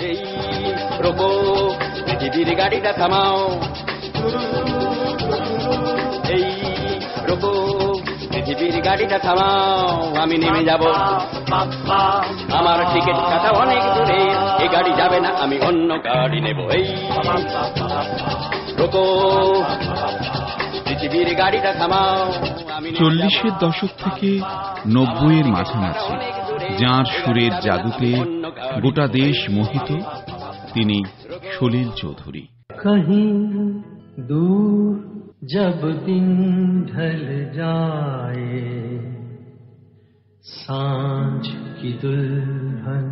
এই রোকো পৃথিবীর গাড়িটা থামাও, এই রোকো পৃথিবীর গাড়িটা থামাও, আমি নেমে যাব, আমার টিকিট কাটা অনেক দূরে, এ গাড়ি যাবে না, আমি অন্য গাড়ি নেব, এই রোকো পৃথিবীর গাড়িটা থামাও। 40-এর দশক থেকে 90-এর মাঝামাঝি যাঁর সুরের জাদুতে গোটা দেশ মোহিত, তিনি সলিল চৌধুরী। কहीं दूर जब दिन ढल जाए, सांझ की दुल्हन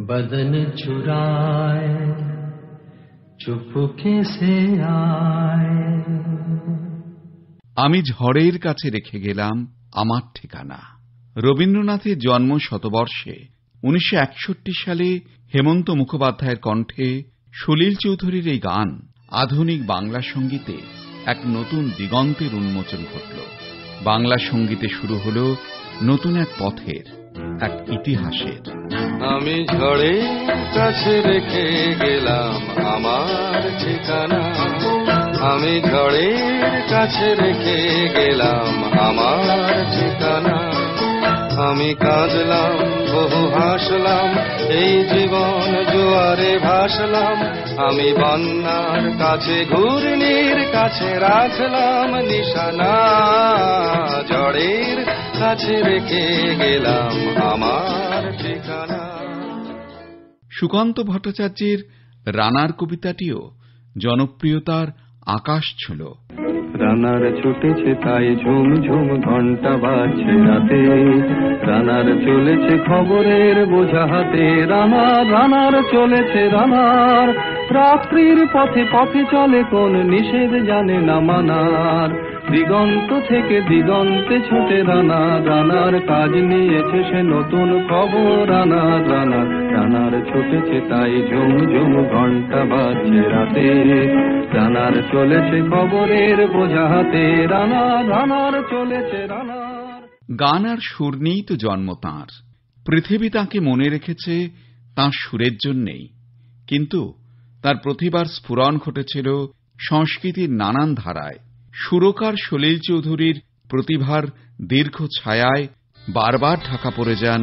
बदन चुराए, चुपके से आए। আমি ঝড়ের কাছে রেখে গেলাম আমার ঠিকানা। রবীন্দ্রনাথের জন্ম শতবর্ষে 1961 সালে হেমন্ত মুখোপাধ্যায়ের কণ্ঠে সলিল চৌধুরীর এই গান আধুনিক বাংলা সঙ্গীতে এক নতুন দিগন্তের উন্মোচন ঘটল। বাংলা সঙ্গীতে শুরু হল নতুন এক পথের, এক ইতিহাসের। আমি ঝড়ের কাছে রেখে গেলাম আমার ঠিকানা, আমি ঝড়ের কাছে রেখে গেলাম আমার ঠিকানা। আমি কাঁদলাম বহু হাসলাম, এই জীবন জোয়ারে ভাসলাম, আমি বন্যার কাছে ঘূর্ণির কাছে রাখলাম নিশানা, ঝড়ের কাছে রেখে গেলাম আমার ঠিকানা। সুকান্ত ভট্টাচার্যের রানার কবিতাটিও জনপ্রিয়তার আকাশ ছিল। রানার ছুটেছে তাই ঝুম ঝুম ঘন্টা বাজছে রাতে, রানার চলেছে খবরের বোঝা হাতে, রানার রানার চলেছে রানার, রাত্রির পথে পথে চলে কোন নিষেধ জানে না মানার, দিগন্ত থেকে দিগন্তে ছুটে রানার, রানার কাজ নিয়েছে সে নতুন খবর, রানার রানার রানার ছুটেছে তাই ঝুম ঝুম ঘন্টা বাজছে রাতে, রানার চলেছে খবরের বোঝা হাতে, রানার রানার চলেছে রানার। গান আর সুর নিয়েই তো জন্ম তাঁর। পৃথিবী তাঁকে মনে রেখেছে তাঁর সুরের জন্যেই, কিন্তু তার প্রতিভার স্ফুরণ ঘটেছিল সংস্কৃতির নানান ধারায়। সুরকার সলিল চৌধুরীর প্রতিভার দীর্ঘ ছায়ায় বারবার ঢাকা পড়ে যান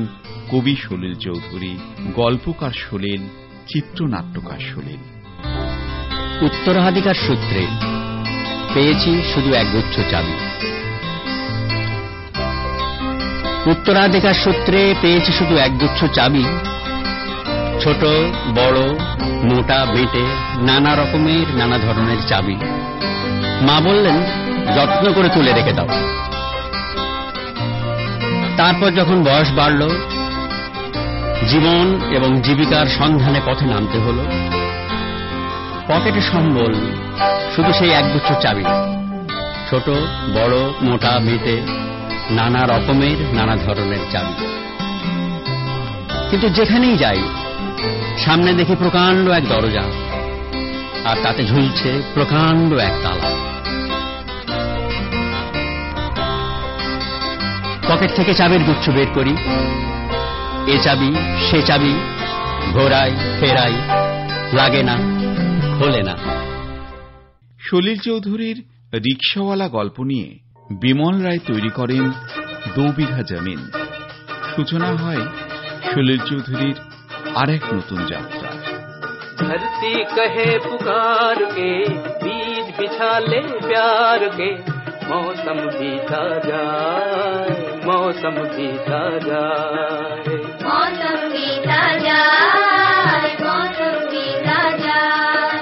কবি সলিল চৌধুরী, গল্পকার সলিল, চিত্রনাট্যকার সলিল। উত্তরাধিকার সূত্রে পেয়েছি শুধু একগুচ্ছ চাবি, উত্তরাধিকার সূত্রে পেয়েছি শুধু একগুচ্ছ চাবি, ছোট বড় মোটা বেটে নানা রকমের নানা ধরনের চাবি। মা বললেন যত্ন করে তুলে রেখে দাও। তারপর যখন বয়স বাড়ল, জীবন এবং জীবিকার সন্ধানে পথে নামতে হল, পকেটে সম্বল শুধু সেই একগুচ্ছ চাবি, ছোট বড় মোটা বেটে নানা রকমের নানা ধরনের চাবি। কিন্তু যেখানেই যাই সামনে দেখি প্রকাণ্ড এক দরজা, আর তাতে ঝুলছে প্রকাণ্ড এক তালা। পকেট থেকে চাবির গুচ্ছ বের করি, এ চাবি সে চাবি, ঘোরাই ফেরাই, লাগে না খোলে না। সলিল চৌধুরীর রিক্সাওয়ালা গল্প নিয়ে বিমল রায় তৈরি করেন 2 বিঘা জমিন। সূচনা হয় সলিল চৌধুরীর আরেক নতুন যাত্রা। धरती कहे पुकार के, बीज बिछा ले प्यार के, मौसम बीता जाए, मौसम बीता जाए, मौसम बीता जाए, मौसम बीता जाए,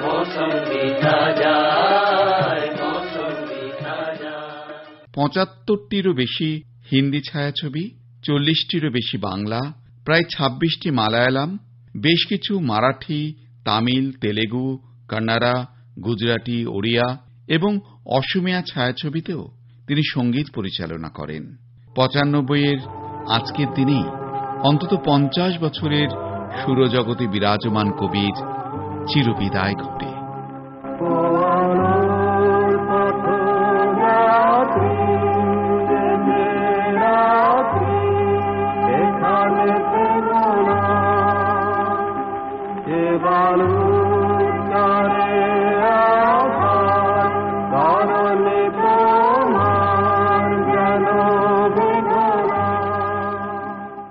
मौसम बीता जाए, मौसम बीता जाए। 75টিরও বেশি হিন্দি ছায়াছবি, 40টিরও বেশি বাংলা, প্রায় 26টি মালায়ালাম, বেশ কিছু মারাঠি, তামিল, তেলেগু, কন্নড়া, গুজরাটি, ওড়িয়া এবং অসমীয়া ছায়াছবিতেও তিনি সঙ্গীত পরিচালনা করেন। 95-এর আজকের দিনেই অন্তত 50 বছরের সুরজগতে বিরাজমান কবির চিরবিদায় ঘটে।